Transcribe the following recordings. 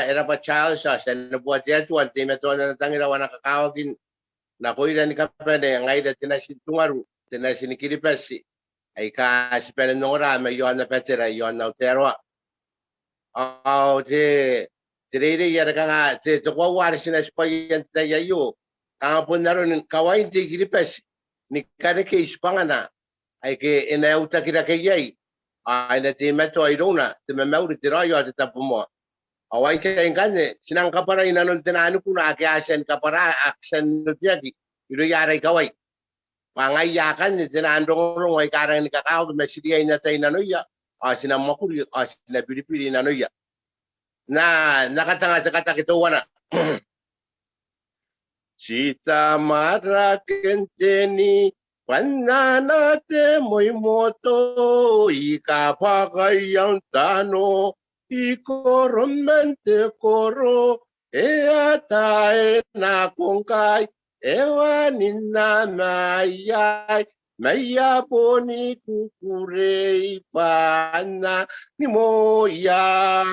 era pa child sa na buat ya tuan te me tuan na tangira wana kakawagin na koira ni kapene ngai da tinasin tungaru tinasin kiripesi ai ka spene nora me yo na petera yo na terwa au te reire ya ka te to kwa war sina spayen te ya yo ka ponaro ni kawain te kiripesi ni kare ke ispangana ai ke ena uta kira ke yai ai na te meto ai rona te me mauri te rayo te tapu mo awai ke engane sinang kapara ina non tena anu kuna ke asen kapara aksen tiaki ido yara kawai pangai ya kan tena andong ai karang ni kakao me sidia ina tai na noya asina makuri asina piripiri na noya na nakatanga kata kito wana Sita mara kenteni panana te moi moto ika pakayang tano ikoromente koro e atae na kongkai e wanina mayai maya poni kukurei pana ni moyai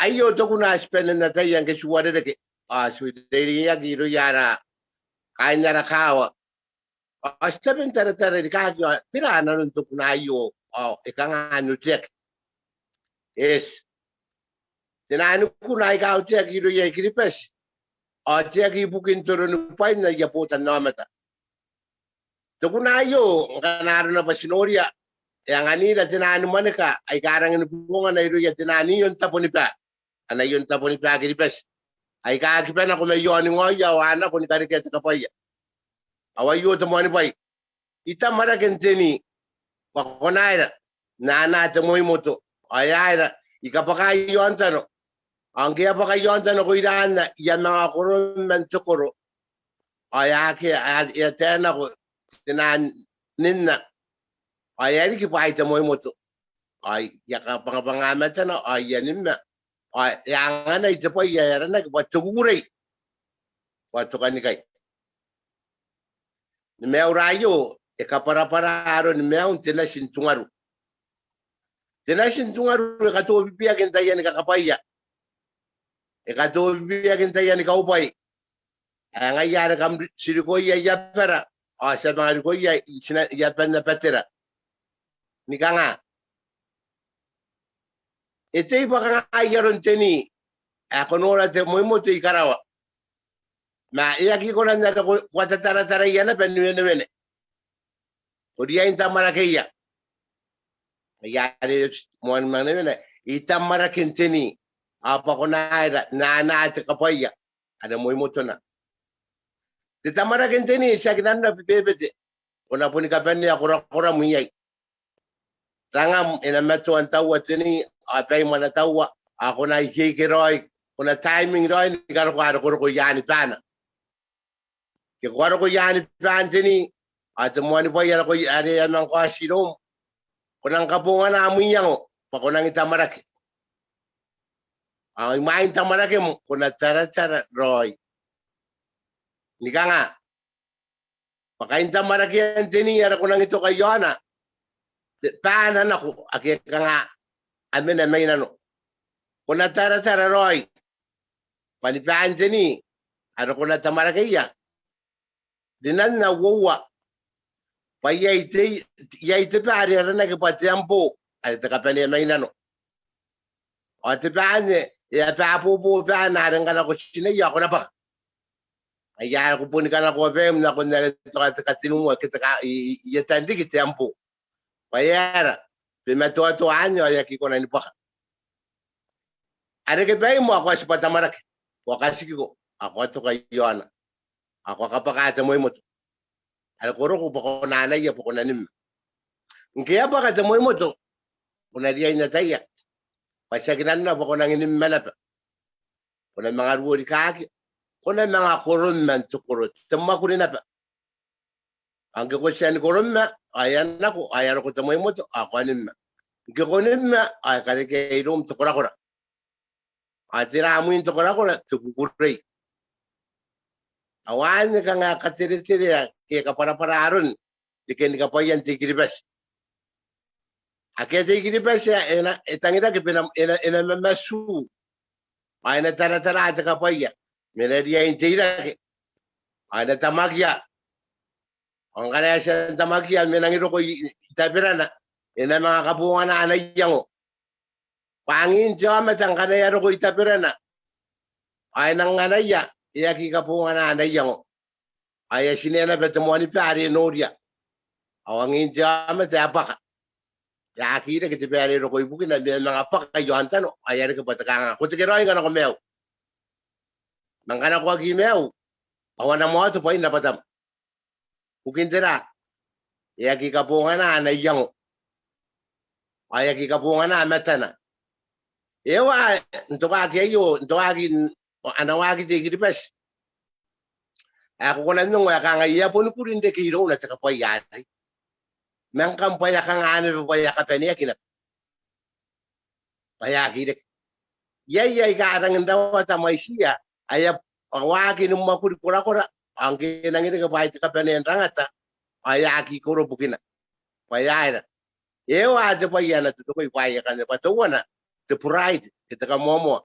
ayo tokuna spelen na tayan ke suwade de sweetie ya giro yara kanyara kawa astabin tara tara di kagyo tira na nun tokuna ayo ikanga anu tek es tinanu kuna ikaw tek giro ya kiripes tek ibukin toro no pain na yaputan namata tokuna ayo kanaro na pasinoria yang anira tinanu maneka ay karang ni bunga na iro ya tinani yon taponipa ana yon taponipa kiripes ai ka kipena ko me yoni ngoya wana ko ni kare ke ta paya awayo to moni pai ita mara kenteni ko konaira na te moi moto ayaira ikapaka yontano ange apaka yontano ko irana ya na ko men tokoro ayake ya tena ko tinan ninna ayari ki pai te moi moto ay ya ka panga metana ay ya ninna ay ya ngana ite paya ya na ko tugure wato kanikai ni meu rayo e kapara para aro ni meu tena sintungaru ka to bibia kenta yani ka kapaya e ka to bibia kenta yani ka upai anga yara kam siriko ya yapara a sa ma ko ya sina ya penna petera ni kanga e te pa kanga ayaron teni a konora te moi mo te karawa ma e aki ko na ko wata tara tara yana penni ne ko dia inta marakeya ya de mon manene itamara kenteni apa ko na te kapaya ada moi motona te tamara kenteni sakinanda bebete ona puni kapeni akora kora muyai ranga ina meto antawa teni apai mana tawa akona ikeke roi kuna timing roi ni karo ko yani pana ke ko yani pan teni atemwani paya ko are anang ko asirom kunang kapungan na amuyang pakunang itamarake ang main tamarake mo kuna tara roy nika nga pakain tamarake ang tiniyara kunang ito kayona paana na ko akika nga amin na may nano kuna tara roy panipaan tini ano kuna tamarake ya dinan na wawa pa yaite pari na ke patiampo ay takapani may nano o te paane ya pa po pa na ngana ko sine ya ko na pa ay ya ko puni kana ko vem na ko na to katinu mo kita ka ya tandi ki tempo payara pe me to anyo ya ki ko na ni pa are ke bay mo ko si patamara ko kasi ko ako to kayona ako kapaka mo mo al koro ko ko na ya ko na nim ngiya pa ka mo mo to kuna dia ina taya pasaginan na ko nang inim malap kuna mga ruori kaki kuna mga koron man tukuro temma ko rin pa ang ko siya ni koron na ayan na ko ayan ko tamoy mo to ako anin na ko nin na ay kare ke irom tukura ko atira mo yung tukura ko tukukuray awan ka nga katiri-tiri ke kapara-para aron diken ka pa yan tikiribas Akete gidi pese ena etangira ke pena ena masu. Aina tara tara ta kapaya. Mena dia inteira ke. Aina tamagia. Ongara ya tamagia mena ngiro ko itapirana. Ena mga kapungan na yango. Pangin jama tangkana ya ko itapirana. Aina ngana ya ki kapungan na yango. Aya sinena betemoni pare noria. Awangin jama ta apaka. Ya kira ke pare ko ibukin na mga apaka yohantano. Aya ke patakanga. Ko te kero ngana ko meo. Mangana ko gi meo. Awana mo to pa ina patam. Ukintera. Ya ki kapungan na yango. Aya ki kapungan na metana. Ewa ntoka ke yo ntoka ki anawaki te gidi pes. Ako ko nandong ya kanga iya pun purin de kiro na taka pa yata. Nang kam pa ya kanga ane pa ya kapeni ya kina. Pa ya kide. Ya ka arang ndawa ta maisia aya awaki nung makuri kura kura. Ang kinangin ka pa ita kapeni ang rangata. Aya ki kuro bukina. Pa ya ina. Ewa aja pa ya na tutukoy pa ya kanya pa tuwana. The pride kita ka momo.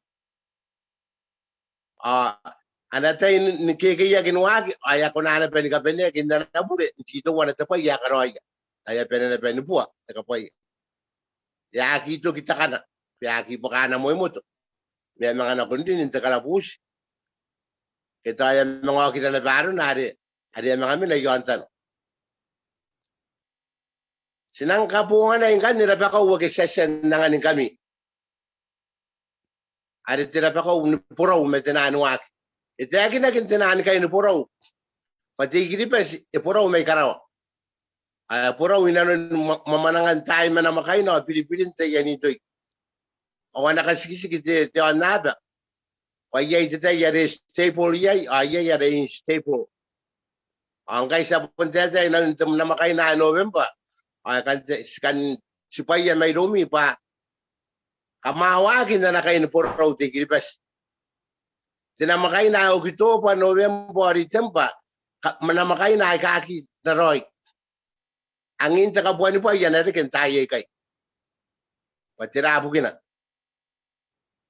Anata ni keke ya kinwagi aya ko na pe ni kapene kinda na bure kito wana ta pa ya karo aya pene na pene bua ta pa ya kito kita kana ya ki pakana mo moto me mga na kundi ni ta kala bus kita aya mga kita na baro na ari mga mi na yontan sinang kapungan na ingan ni ra ka uwag session na nga ni kami ari tira pa ko puro metena nuak ite akin na kintenan kay ni puro pati gidi pa puro may karaw pura winanon mamanangan tayo man na makay no Pilipin tayo yan ito awan nakasikisik te anaba ayay te yare staple yay ayay yare staple ang kay sa punta tayo na makay na November ay kan sipaya may rumi pa kamawagin na kayo pura te gilbas tinamakay na okito pa November itempa manamakay na kaki na roy angin ta kabuan pa yan na rin tayo kay patira bugina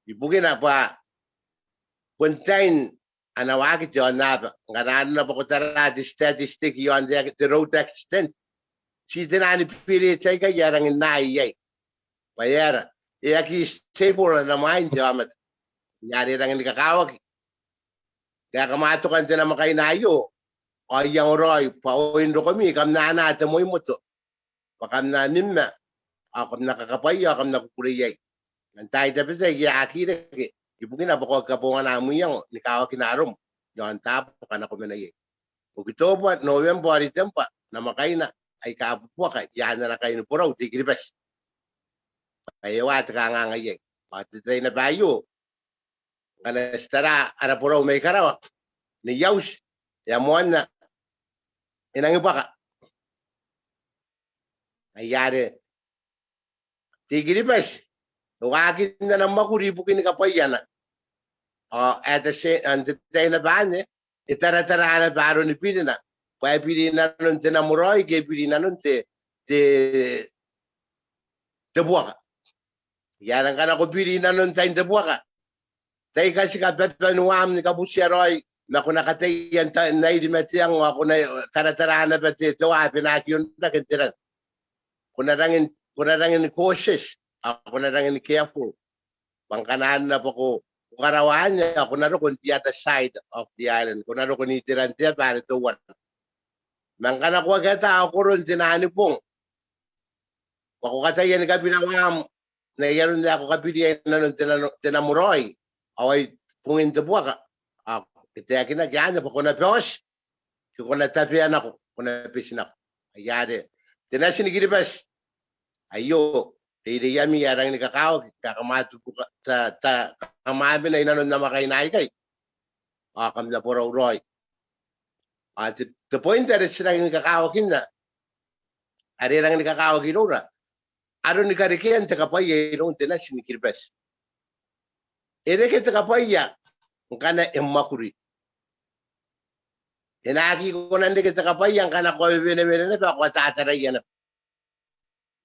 ibugina pa puntain anawagi jo na ngaran na pa tara di statistic yon the road extent si dinani pili tay kay yarang nai bayara ki stable na mind jamat yari rang ni kakawag kaya kamato kan na makay nayo ay yang roy pa oindo kami kam na ta mo imoto pakam na nimna ako nakakapaya kam nakukuliyay nantay tapi sa yakire ke ibugin na bako kapungan namu yang ni kawa kinarom yon tap kana ko menay ugito pa November itempa na makay na ay kapwa ka yan na kayo puro tigribes ay wat ka nga ngayay patay na bayo kana stara ara puro may karawa ni yaus ya mon na inang iba ka ayare tigribes Wagin na ng makuribukin ka pa yan. At the same, and the day na ba niya, itara-tara na baro ni pili na. Kaya pili na nun tinamuroy, kaya pili na nun buwaka. Yan ang kanako pili na nun tayo buwaka. Tayo kasi kapepanuam ni kabusyaroy, na kung nakatay yan na idimetriyang ako na tara-tara na ba ito, pinakyon na kintiran. Kung narangin cautious, ako na lang careful. Pangkanaan na po ko. Kung karawaan niya, ako na rin kung the other side of the island. Kung na rin kung itiran siya, para ito one. Nangkanak wag kata ako rin tinani pong. Ako kata yan ka pinawam. Na yan na ako kapilihan na nung tinamuroy. Away pungin tabuwa ka. Ito yung kinagyan na po. Kung na-pos, kung natapian ako, kung napisin ako. Ayari. Tinasinigilibas. Ayo. Hindi yami yarang ni kakao, kakamato sa kamabi na inanon na makainay kay. Kam na po raw roy. At the point that it's lang ni kakao kinna. Ari lang ni kakao kinura. Aron ni karikian ta kapaya ilong tina sinikilbes. Ere ke ta kapaya kana emakuri. Hinaki ko nande ke ta kapaya kana ko bene-bene na pa ko tatara yan.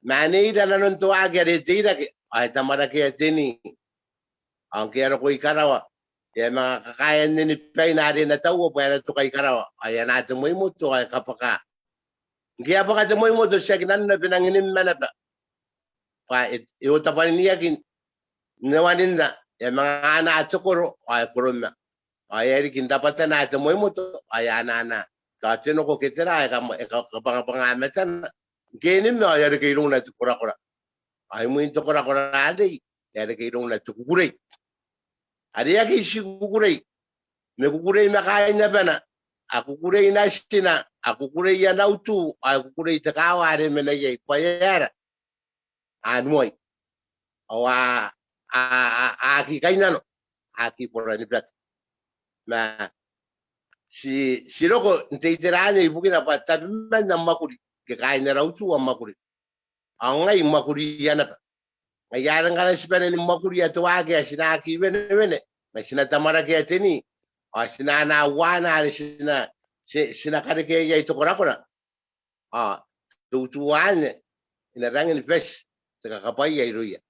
Maneira na non to age re tira ke ai tamara ke teni ang kero ko ikarawa e mga kakayan ni Pay na rin na tao pwede to kay ikarawa ay natin mo imo to ay kapaka kaya pa ka mo imo to siya kinan na pinanginin man na pa iuta pa niya kin nawanin na e mga ana at sukuro ay puron na ay kin dapat na natin mo imo to ay ana kasi no ko kitira ay kapang Genim na yari kay na tukura-kura. Ay mo yung tukura-kura adi. Yari kay na tukukuray. Adi yaki si kukuray. May kukuray makain na ba na? Ako kuray na sina. Ako kuray yan autu. Ako kuray takawa rin manayay. Payara. Ano ay? Awa. Aki kay na no. Aki pura ni Plat. Na si Roko, ntitiraan niya ibukin na pa. Tabi man ng makuri. Kakain na raw tu ang makuri. Ang ngay makuri yan na. Ngayaran ka na si Pena ni makuri at wagi sinaki wene. May sinatamara kaya tini. O sinanawana sinakari kaya ito kura. Tutuan inarangin pes. Takakapay ay ruya.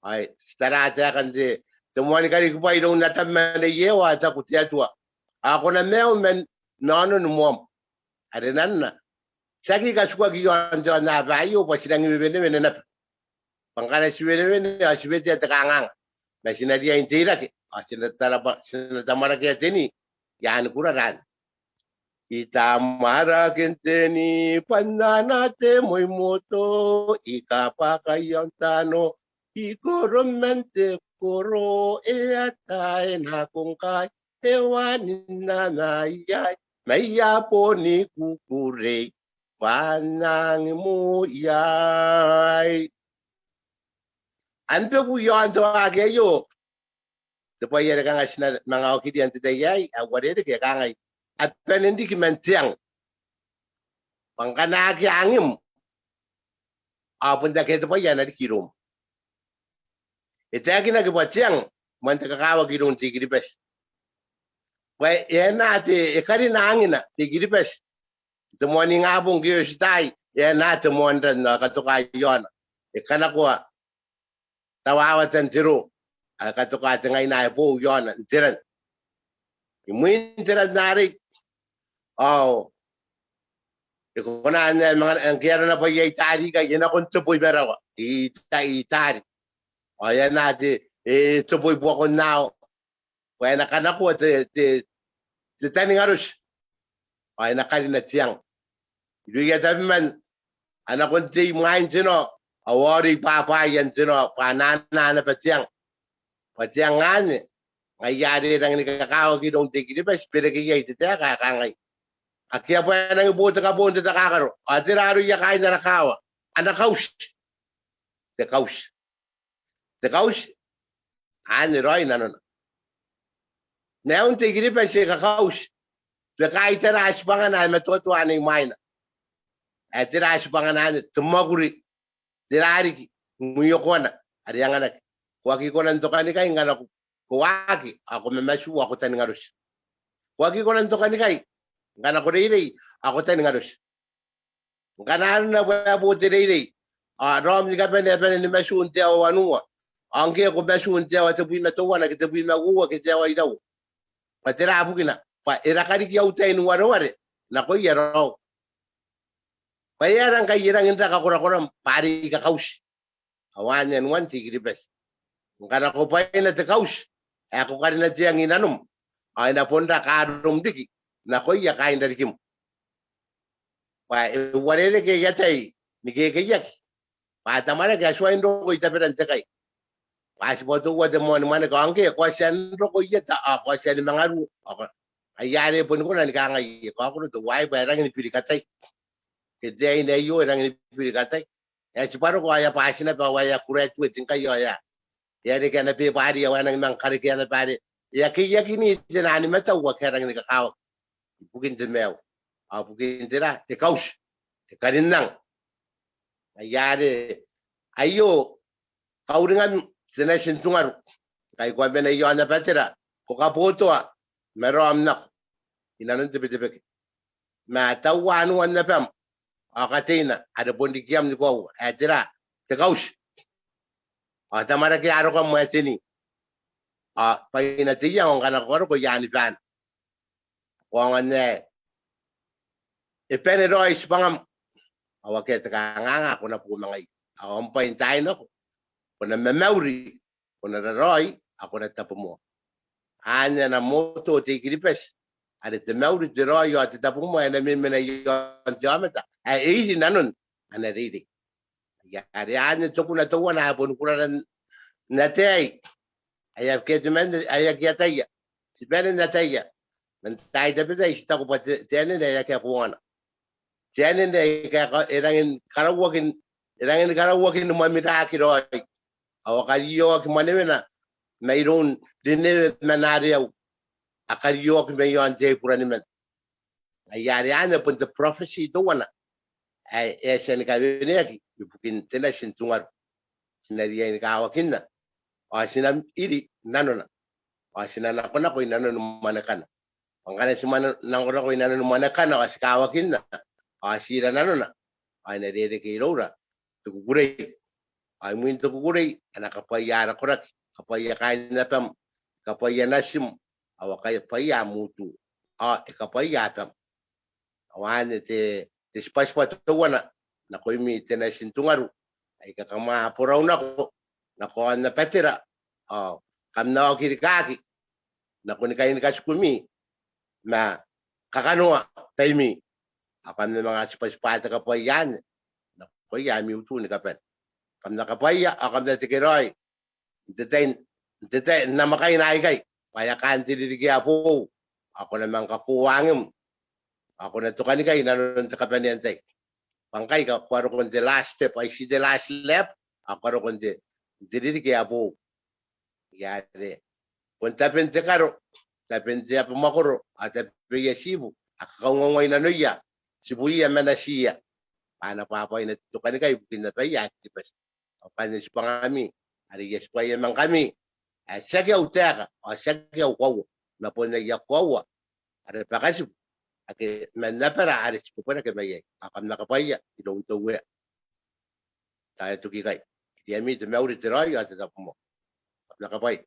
Ay starata kan si tumuan kari kupay nung natamman na yewa at ako tiyatua. Ako na men nono numuam. Adenan na. Saki ka suka ki yon jo na ba yo pa sinang wene na pangkana si wene asibete takangang na sinadia intira ki sinatamara ki ateni yan kuraran itamara kenteni pananate moy moto ikapakayon tano ikoromente koro eatay na kung kay hewanin na nayay mayapo ni kukurey Panang mo yay. Anto ko yon to ageyo. Depois era kanga sina mga okidi ante dayay aware ke kanga at penendi ki mentiang. Pangkana ki angim. Apun da ke depois yana di kirom. Ita ki na ki batiang manta kakawa kirom tigiri pes. Pai ena te ekari na angina tigiri pes. Tumuan nga abong giyos tay, yan na tumuan rin na katuka yon. Ikana ko, tawawat ang tiro. Katuka ngay na po yon, ang tiran. Imuin tiran na rin. Oh, iko na ang kaya na pa yung itari ka, yan akong tupoy berawa. Itari. O yan natin, tupoy po ako na. Kaya nakana ko, titaning arus. O yan nakalin na tiyang. Juga tapi man anak kunci main cino awari papa yang cino panana na patiang ngane ngayari nang ni kakao kidong tiki pas pere kaya itu ta kakangai akia pa nang buta ka bonta ta kakaro atiraru ya kai na rakawa anak kaus te kaus ani roi nanon neon tiki pas ka kaus te kai tara aspangan ay matoto ani maina Atira panganan tumaguri tirari muyokona ari yang anak waki konan tokani kai ngana kuwaki ako memashu ako tan ngarus waki konan tokani kai ngana ko dei ako tan ngarus ngana na bo dei rom ni kapene ni mashu unte wanua ange ko mashu unte wa tebu na to wana ke tebu na uwa ke jawa idau patira abukina pa irakari ki autain warware na ko yero Bayaran kay irang inda ka kura-kura pari ka kaus. Awan yan wan tigri bes. Kung kana ko pa na te kaus. Ako ka rin na tiyang inanum. Ay na ponda ka arum diki. Na ko iya kain dari kim. Pa warere ke yatay. Ni ke yak. Pa tamara ka shwa indo ko itapiran te kay. Pa si poto wa de mon man ko angke ko sian ro ko yata ko sian mangaru. Ayare pun ko na ni ka ngai ko ako to wai ba rang ni pili katay. Kaya ina yo nang ipili katay. Ya siparo ko aya pasina pa waya kuret wetin kayo ya. Ya de kana pe pari ya nang mang kari kana pari. Ya kini dinani mata wa karang ni kakao. Bukin de mew. Bukin dira te kaus. Te kanin nang. Ayare ayo kauringan sinasin tungar. Kay ko ben ayo ana patira. Ko kapoto meron nak. Inanon tebe ma tawanu an na pam. Katina ada bondi kiam ni ko atira te kaus tamara ke aro ko matini pa ina tiya on kana ko yani ban ko ngane e pene ro is pangam awake te nganga ko na pu mangai awon pa intai no ko na memory ko na roi ako na tapumo anya na moto te gripes ada te memory te roi yo te tapumo ena me mena yo jamata e nanon ana ridi ya anya tokuna to wana pun kuran natay ayab ke demand ayak yataya si benen nataya man tay da bida ista ko pat tenen ya ke kuana tenen de ka erangin karawagin no mamita kiro awakaliyo ki manemena mayron dine manaria akaliyo ki mayon de puranimen ayari anya pun the prophecy do wana ay esen ka veneki bukin tenashin tungar sinariya ni ka wakinna o sinam iri nanona o sinana kona ko inanon manakana pangkana si man nang ko inanon manakana o sikawakinna o sira nanona ay narede ke irora tukugure ay muin tukugure anakapaya na korak kapaya kain na pam kapaya nasim awakay paya mutu kapaya pam awan te spaspa tuwana na ko mi tenasin tungaru ay kakama poraw na ko na ko na petira kam na kirikaki na ko ni kain kaskumi na kakanoa taimi apan na mga spaspa ta kapayan na ko yami utu ni kapen kam na kapaya akam na tikiroy detain na makay na ikay paya kanti dirigya po ako naman kakuwangim ako na tukani kay nanon ta kapaniyantay pangkay ka kwaro kon the last step I see the last lap ako kon the dirigya po yare kung tapente karo tapente apo makuro at tapente sibu akakawangay na nuya sibuya manasiya paano papay na tukani kay pinapaya tipas panis pangami ari yes pa man kami sake utaka o sake ukawa na po na yakwawa ari pakasi ake manapara ari kupara ke maye akam nakapaya idong tuwe tayo tuki kay diami de mauri tirayo at tapumo nakapay